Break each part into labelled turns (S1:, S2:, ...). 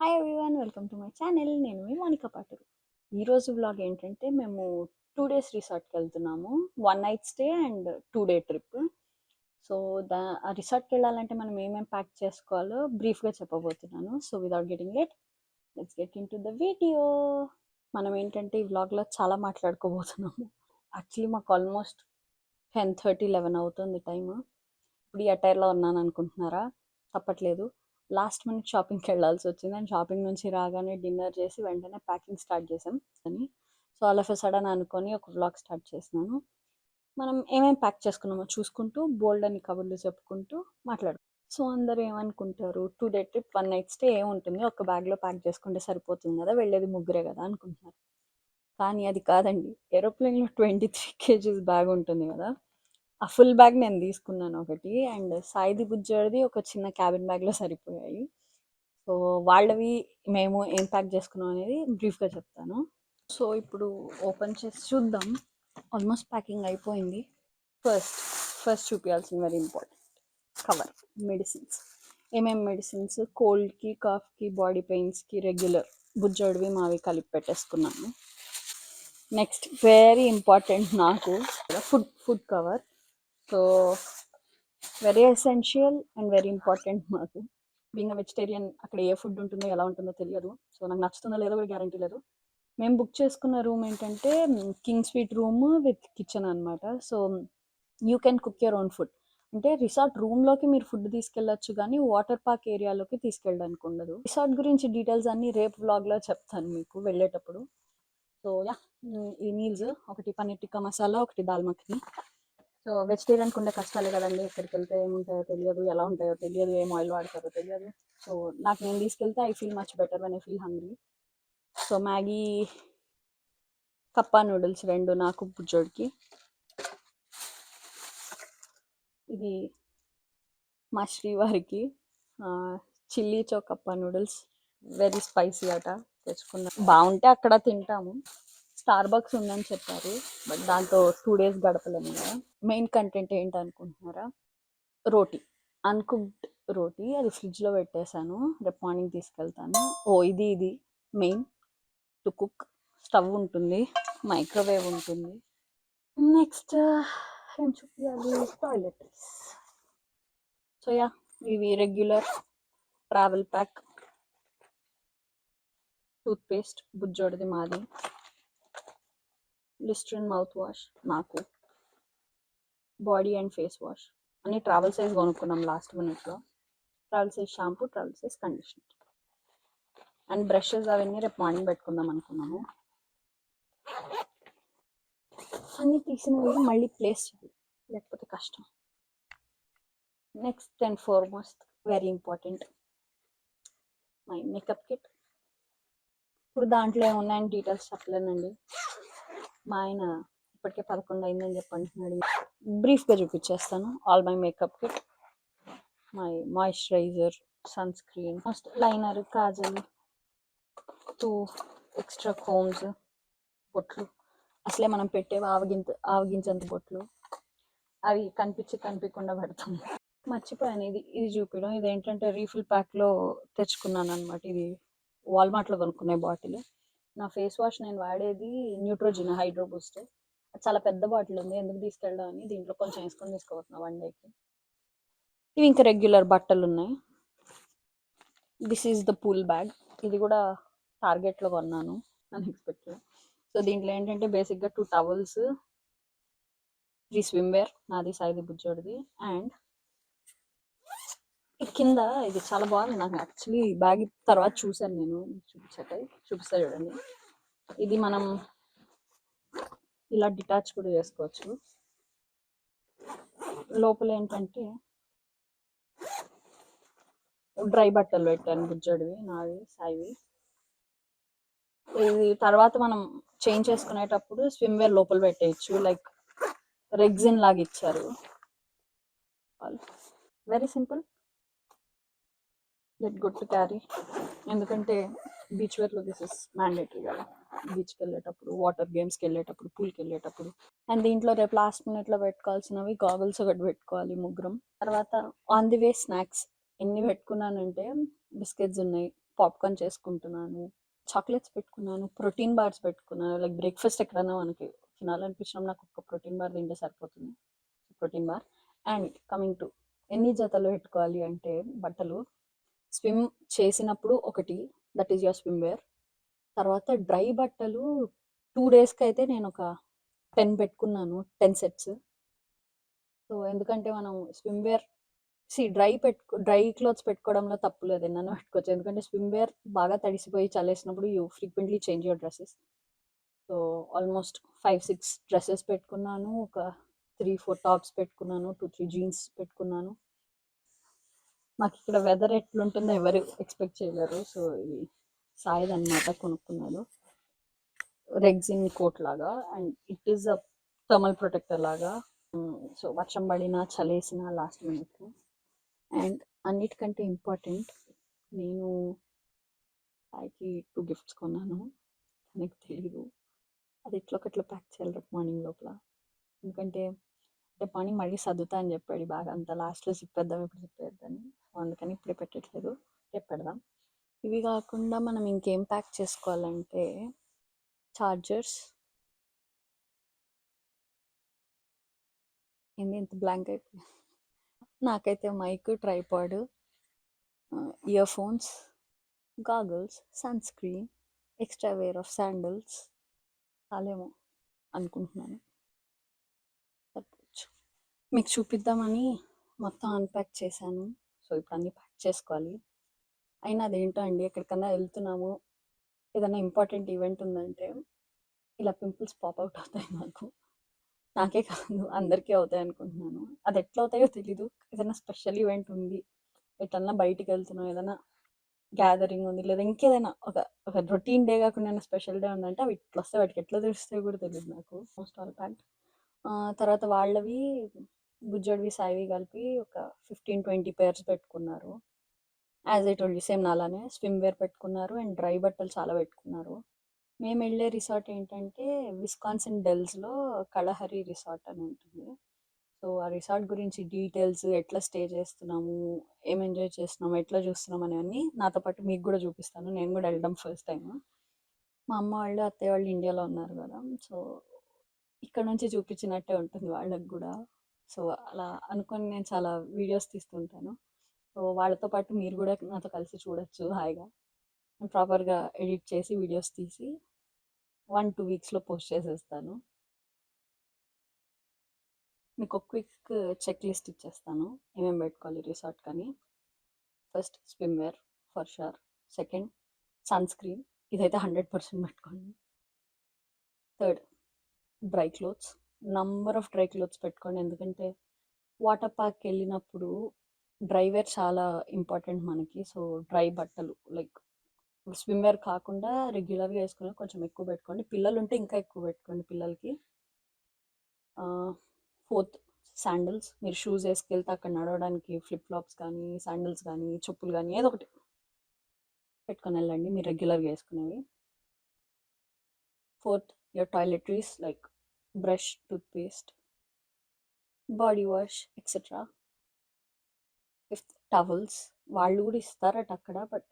S1: Hi everyone, welcome to my channel. నేను మీ మోనికా పాటూరు. ఈరోజు vlog ఏంటంటే మేము 2 days రిసార్ట్కి వెళ్తున్నాము. 1 night stay and 2 day trip. So ఆ రిసార్ట్కి వెళ్ళాలంటే మనం ఏమేమి ప్యాక్ చేసుకోవాలో బ్రీఫ్గా చెప్పబోతున్నాను. So without getting late, let's get in to the video. మనం ఏంటంటే ఈ వ్లాగ్లో చాలా మాట్లాడుకోబోతున్నాము. యాక్చువల్లీ మాకు ఆల్మోస్ట్ 10:30, 11 అవుతుంది టైము. ఇప్పుడు ఈ అటైర్లో ఉన్నాను అనుకుంటున్నారా? తప్పట్లేదు. లాస్ట్ మినిట్ షాపింగ్కి వెళ్ళాల్సి వచ్చింది అండ్ షాపింగ్ నుంచి రాగానే డిన్నర్ చేసి వెంటనే ప్యాకింగ్ స్టార్ట్ చేసాం అని. So all of a sudden అనుకొని ఒక వ్లాగ్ స్టార్ట్ చేసినాను. మనం ఏమేమి ప్యాక్ చేసుకున్నామో చూసుకుంటూ బోల్డ్ అని కబుర్లు చెప్పుకుంటూ మాట్లాడు. సో అందరూ ఏమనుకుంటారు, 2 day ట్రిప్ 1 night స్టే ఏముంటుంది, ఒక బ్యాగ్లో ప్యాక్ చేసుకుంటే సరిపోతుంది కదా, వెళ్ళేది ముగ్గురే కదా అనుకుంటున్నారు. కానీ అది కాదండి. ఏరోప్లేన్లో 23 kgs బ్యాగ్ ఉంటుంది కదా, ఆ ఫుల్ బ్యాగ్ నేను తీసుకున్నాను ఒకటి, అండ్ సాయిది బుజ్జడిది ఒక చిన్న క్యాబిన్ బ్యాగ్లో సరిపోయాయి. సో వాళ్ళవి మేము ఏం ప్యాక్ చేసుకున్నాం అనేది బ్రీఫ్గా చెప్తాను. సో ఇప్పుడు ఓపెన్ చేసి చూద్దాం. ఆల్మోస్ట్ ప్యాకింగ్ అయిపోయింది. ఫస్ట్ చూపించాల్సిన వెరీ ఇంపార్టెంట్ కవర్. మెడిసిన్స్. ఏమేమి మెడిసిన్స్? కోల్డ్కి, కాఫ్కి, బాడీ పెయిన్స్కి రెగ్యులర్ బుజ్జడివి మావి కలిపి పెట్టేసుకున్నాను. నెక్స్ట్ వెరీ ఇంపార్టెంట్ నాకు food cover. So very essential and very important మాకు. బీయింగ్ వెజిటేరియన్, అక్కడ ఏ ఫుడ్ ఉంటుందో ఎలా ఉంటుందో తెలియదు. సో నాకు నచ్చుతుందో లేదో కూడా గ్యారంటీ లేదు. మేము బుక్ చేసుకున్న రూమ్ ఏంటంటే king suite room with kitchen అనమాట. So you can cook your own food. అంటే రిసార్ట్ రూమ్లోకి మీరు ఫుడ్ తీసుకెళ్ళచ్చు, కానీ వాటర్ పార్క్ ఏరియాలోకి తీసుకెళ్ళడానికి ఉండదు. రిసార్ట్ గురించి డీటెయిల్స్ అన్నీ రేపు వ్లాగ్లో చెప్తాను మీకు వెళ్ళేటప్పుడు. సో యా, ఈ మీల్స్ ఒకటి పన్నీర్ టిక్కా మసాలా, ఒకటి దాల్ మఖని. సో వెజిటేరియన్కి ఉండే కష్టాలే కదండి. ఎక్కడికి వెళ్తే ఏముంటాయో తెలియదు, ఎలా ఉంటాయో తెలియదు, ఏం ఆయిల్ వాడతారో తెలియదు. సో నాకు నేను తీసుకెళ్తే I feel much better when I feel hungry. So Maggi, cuppa noodles 2 నాకు, బుజ్జోడికి. ఇది మా శ్రీవారికి chilli cuppa noodles, very spicy అట, తెచ్చుకున్నాం. బాగుంటే అక్కడ తింటాము. స్టార్ బక్స్ ఉందని చెప్పారు, బట్ దాంతో 2 days గడపలేము కదా. మెయిన్ కంటెంట్ ఏంటనుకుంటున్నారా? రోటీ, అన్కుక్డ్ రోటీ. అది ఫ్రిడ్జ్లో పెట్టేశాను, రేపు మార్నింగ్ తీసుకెళ్తాను. ఇది మెయిన్ టు కుక్. స్టవ్ ఉంటుంది, మైక్రోవేవ్ ఉంటుంది. నెక్స్ట్ ఏం చూపించాలి? టాయిలెటరీస్. సో యా, ఇవి రెగ్యులర్ ట్రావెల్ ప్యాక్. టూత్పేస్ట్ బుజ్జోడిది, మాది. లిస్ట్రిన్ మౌత్ వాష్ నాకు. బాడీ అండ్ ఫేస్ వాష్ అన్ని ట్రావెల్ సైజ్ కొనుక్కున్నాం లాస్ట్ మినిట్లో. Travel size shampoo, travel size conditioner and brushes అవన్నీ రేపు మార్నింగ్ పెట్టుకుందాం అనుకున్నాము. అన్నీ తీసినవి మళ్ళీ ప్లేస్ చేయాలి, లేకపోతే కష్టం. Next and foremost very important, my makeup kit. ఇప్పుడు దాంట్లో ఏమున్నాయని డీటెయిల్స్ చెప్పలేనండి. మా ఆయన ఇప్పటికే 11 అయిందని చెప్పంటున్నాడు. బ్రీఫ్గా చూపించేస్తాను. All my makeup kit, my moisturiser, sunscreen, liner, kajal, 2 extra combs, బొట్లు. అసలే మనం పెట్టేవి ఆవగించంత బొట్లు, అవి కనిపించకుండా పెడతాం. మర్చిపోయాను ఇది చూపించడం. ఇదేంటంటే రీఫిల్ ప్యాక్లో తెచ్చుకున్నాను అనమాట. ఇది వాల్మార్ట్లో కొనుక్కునే బాటిల్. నా ఫేస్ వాష్ నేను వాడేది న్యూట్రోజినా హైడ్రో బూస్ట్. చాలా పెద్ద బాటిల్ ఉంది, ఎందుకు తీసుకెళ్ళడం అని దీంట్లో కొంచెం వేసుకొని తీసుకోబోతున్నా 1 dayకి. ఇవి ఇంకా రెగ్యులర్ బట్టలు ఉన్నాయి. This is the pool bag. ఇది కూడా టార్గెట్లో కొన్నాను అన్ఎక్స్పెక్టెడ్. సో దీంట్లో ఏంటంటే బేసిక్గా 2 towels, 3 swimwear, నాది, సాయిది, బుజ్జోడిది. అండ్ కింద ఇది చాలా బాగుంది నాకు యాక్చువల్లీ. బ్యాగ్ తర్వాత చూసాను నేను, చూపిస్తా చూడండి. ఇది మనం ఇలా డిటాచ్ కూడా చేసుకోవచ్చు. లోపల ఏంటంటే డ్రై బట్టలు పెట్టాను, బుజ్జడివి, నావి, సాయివి. ఇది తర్వాత మనం చేంజ్ చేసుకునేటప్పుడు స్విమ్వేర్ లోపల పెట్టేయచ్చు, లైక్ రెగ్జిన్ లాగా ఇచ్చారు. Very simple, let good to carry. ఎందుకంటే బీచ్ వేర్లో దిస్ ఇస్ మ్యాండేటరీ కదా, బీచ్కి వెళ్ళేటప్పుడు, వాటర్ గేమ్స్కి వెళ్ళేటప్పుడు, పూల్కి వెళ్ళేటప్పుడు. అండ్ దీంట్లో రేపు లాస్ట్ మినిట్లో పెట్టుకోవాల్సినవి గాగుల్స్ ఒకటి పెట్టుకోవాలి ముగ్గురం. తర్వాత ఆన్ ది వే స్నాక్స్ ఎన్ని పెట్టుకున్నానంటే బిస్కెట్స్ ఉన్నాయి, పాప్కార్న్ చేసుకుంటున్నాను, చాక్లెట్స్ పెట్టుకున్నాను, ప్రోటీన్ బార్స్ పెట్టుకున్నాను. లైక్ బ్రేక్ఫాస్ట్ ఎక్కడైనా మనకి తినాలనిపించినప్పుడు నాకు ఒక ప్రోటీన్ బార్ తింటే సరిపోతుంది. Protein bar. And coming to ఎన్ని జతలు పెట్టుకోవాలి అంటే బట్టలు, స్విమ్ చేసినప్పుడు ఒకటి, that is your swimwear. తర్వాత డ్రై బట్టలు 2 డేస్కి అయితే నేను ఒక 10 పెట్టుకున్నాను, 10 సెట్స్. సో ఎందుకంటే మనం స్విమ్ వేర్ డ్రై క్లోత్స్ పెట్టుకోవడంలో తప్పు లేదు, ఎన్నైనా పెట్టుకోవచ్చు. ఎందుకంటే స్విమ్ వేర్ బాగా తడిసిపోయి చల్లేసినప్పుడు you frequently change your dresses. So almost 5-6 dresses పెట్టుకున్నాను, ఒక 3-4 టాప్స్ పెట్టుకున్నాను, 2-3 జీన్స్ పెట్టుకున్నాను. మాకు ఇక్కడ వెదర్ ఎట్లుంటుందో ఎవరు ఎక్స్పెక్ట్ చేయలేరు. సో ఇది సాయిద్ అనమాట కొనుక్కున్నాను, రెగ్జిన్ కోట్ లాగా. And it is a thermal protector లాగా. సో వర్షం పడినా చలేసిన లాస్ట్ మినిట్లో. అండ్ అన్నిటికంటే ఇంపార్టెంట్, నేను సాయికి 2 గిఫ్ట్స్ కొన్నాను. నాకు తెలీదు అది ఎట్లొకట్లా ప్యాక్ చేయాలి రేపు మార్నింగ్ లోపల. ఎందుకంటే రేపు మార్నింగ్ మళ్ళీ సర్దుతా అని చెప్పాడు బాగా, అంత లాస్ట్లో చెప్పేద్దాం ఇప్పుడు చెప్పేద్దని. సో అందుకని ఇప్పుడే పెట్టట్లేదు, రేపు పెడదాం. ఇవి కాకుండా మనం ఇంకేం ప్యాక్ చేసుకోవాలంటే చార్జర్స్. ఏంది ఇంత బ్లాంక్ అయిపోయింది. నాకైతే mic, tripod, earphones, goggles, sunscreen, extra pair of sandals చాలేమో అనుకుంటున్నాను. సరిపోవచ్చు. మీకు చూపిద్దామని మొత్తం అన్ప్యాక్ చేశాను. సో ఇప్పుడు అన్నీ ప్యాక్ చేసుకోవాలి. అయినా అదేంటో అండి, ఎక్కడికన్నా వెళ్తున్నాము, ఏదైనా ఇంపార్టెంట్ ఈవెంట్ ఉందంటే ఇలా పింపుల్స్ పాప్అవుట్ అవుతాయి నాకు. నాకే కాదు అందరికీ అవుతాయి అనుకుంటున్నాను. అది ఎట్లా అవుతాయో తెలీదు. ఏదైనా స్పెషల్ ఈవెంట్ ఉంది, ఎట్లన్నా బయటికి వెళ్తున్నాం, ఏదైనా గ్యాదరింగ్ ఉంది, లేదా ఇంకేదైనా ఒక ఒక రొటీన్ డే కాకుండా స్పెషల్ డే ఉందంటే అవి ఇట్లా వస్తాయి. వాటికి ఎట్లా తెలుస్తాయో కూడా తెలియదు నాకు. Most all packed. తర్వాత వాళ్ళవి బుజ్జడివి సాయివి కలిపి ఒక 15-20 పేర్స్ పెట్టుకున్నారు. As I told you, same నాలానే స్విమ్ వేర్ పెట్టుకున్నారు అండ్ డ్రై బట్టలు చాలా పెట్టుకున్నారు. మేము వెళ్ళే రిసార్ట్ ఏంటంటే విస్కాన్సిన్ డెల్స్లో కళహరి రిసార్ట్ అని ఉంటుంది. సో ఆ రిసార్ట్ గురించి డీటెయిల్స్, ఎట్లా స్టే చేస్తున్నాము, ఏం ఎంజాయ్ చేస్తున్నాము, ఎట్లా చూస్తున్నాం అనేవన్నీ నాతో పాటు మీకు కూడా చూపిస్తాను. నేను కూడా వెళ్ళడం ఫస్ట్ టైం. మా అమ్మ వాళ్ళు, అత్తయ్య వాళ్ళు ఇండియాలో ఉన్నారు కదా, సో ఇక్కడ నుంచి చూపించినట్టే ఉంటుంది వాళ్ళకి కూడా. సో అలా అనుకొని నేను చాలా వీడియోస్ తీస్తుంటాను. సో వాళ్ళతో పాటు మీరు కూడా నాతో కలిసి చూడొచ్చు హాయిగా. నేను ప్రాపర్గా ఎడిట్ చేసి వీడియోస్ తీసి 1-2 వీక్స్లో పోస్ట్ చేసేస్తాను. మీకు ఒక క్విక్ చెక్ లిస్ట్ ఇచ్చేస్తాను ఏమేమి పెట్టుకోవాలి రిసార్ట్ కానీ. First swimwear for sure. Second sunscreen, ఇదైతే 100% పెట్టుకోండి. Third dry clothes, number of dry clothes పెట్టుకోండి. ఎందుకంటే వాటర్ పార్క్కి వెళ్ళినప్పుడు డ్రై వేర్ చాలా ఇంపార్టెంట్ మనకి. సో డ్రై బట్టలు లైక్ స్విమ్ వేర్ కాకుండా రెగ్యులర్గా వేసుకుని కొంచెం ఎక్కువ పెట్టుకోండి. పిల్లలు ఉంటే ఇంకా ఎక్కువ పెట్టుకోండి పిల్లలకి. ఫోర్త్ శాండిల్స్, మీరు షూస్ వేసుకెళ్తే అక్కడ నడవడానికి ఫ్లిప్ ఫ్లాప్స్ కానీ, శాండిల్స్ కానీ, చెప్పులు కానీ ఏదో ఒకటి పెట్టుకొని వెళ్ళండి మీరు రెగ్యులర్గా వేసుకునేవి. Fourth your toiletries like brush, toothpaste, body wash etcetera. Fifth towels, వాళ్ళు కూడా ఇస్తారట అక్కడ, బట్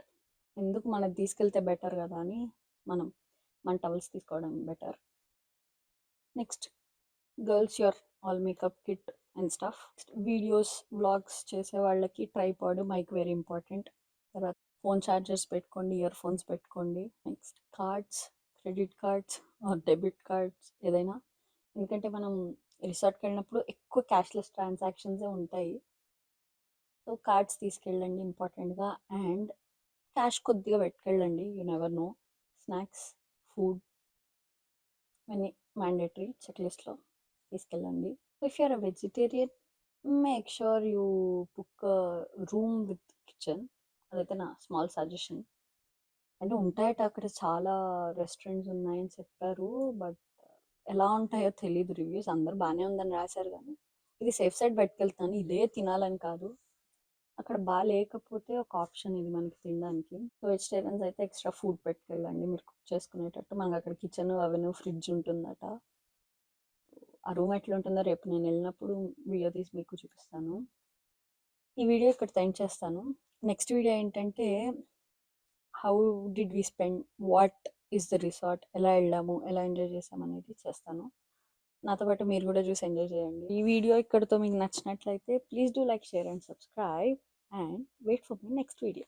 S1: ఎందుకు మనకు తీసుకెళ్తే బెటర్ కదా అని మన టవల్స్ తీసుకోవడం better. Next girls your all makeup kit and stuff. Videos vlogs చేసే వాళ్ళకి ట్రైపాడ్, మైక్ వెరీ ఇంపార్టెంట్. తర్వాత ఫోన్ ఛార్జర్స్ పెట్టుకోండి, ఇయర్ ఫోన్స్ పెట్టుకోండి. Next cards, credit cards are debit cards ఏదైనా. ఎందుకంటే మనం రిసార్ట్కి వెళ్ళినప్పుడు ఎక్కువ క్యాష్లెస్ ట్రాన్సాక్షన్సే ఉంటాయి. సో కార్డ్స్ తీసుకెళ్ళండి ఇంపార్టెంట్గా. అండ్ క్యాష్ కొద్దిగా పెట్టుకెళ్ళండి, you never know. Snacks, food ఇవన్నీ మ్యాండేటరీ చెక్ లిస్ట్లో తీసుకెళ్ళండి. If you're a vegetarian, make sure you book room with kitchen. అదైతే నా స్మాల్ సజెషన్. అంటే ఉంటాయట అక్కడ చాలా రెస్టారెంట్స్ ఉన్నాయని చెప్పారు, బట్ ఎలా ఉంటాయో తెలీదు. రివ్యూస్ అందరు బాగానే ఉందని రాశారు, కానీ ఇది సేఫ్ సైడ్ పెట్టుకెళ్తాను, ఇదే తినాలని కాదు. అక్కడ బాగా లేకపోతే ఒక ఆప్షన్ ఇది మనకి తినడానికి. సో వెజిటేరియన్స్ అయితే ఎక్స్ట్రా ఫుడ్ పెట్టుకెళ్ళండి మీరు కుక్ చేసుకునేటట్టు. మనకి అక్కడ కిచెన్ అవన్నీ ఫ్రిడ్జ్ ఉంటుందట. ఆ రూమ్ ఎట్లా ఉంటుందో రేపు నేను వెళ్ళినప్పుడు వీడియో తీసి మీకు చూపిస్తాను. ఈ వీడియో ఇక్కడ ఎండ్ చేస్తాను. నెక్స్ట్ వీడియో ఏంటంటే how did we spend, what is the resort, ఎలా వెళ్ళాము, ఎలా ఎంజాయ్ చేసాము అనేది చేస్తాను. నాతో పాటు మీరు కూడా చూసి ఎంజాయ్ చేయండి. ఈ వీడియో ఇక్కడితో మీకు నచ్చినట్లయితే please do like, share and subscribe and wait for my next video.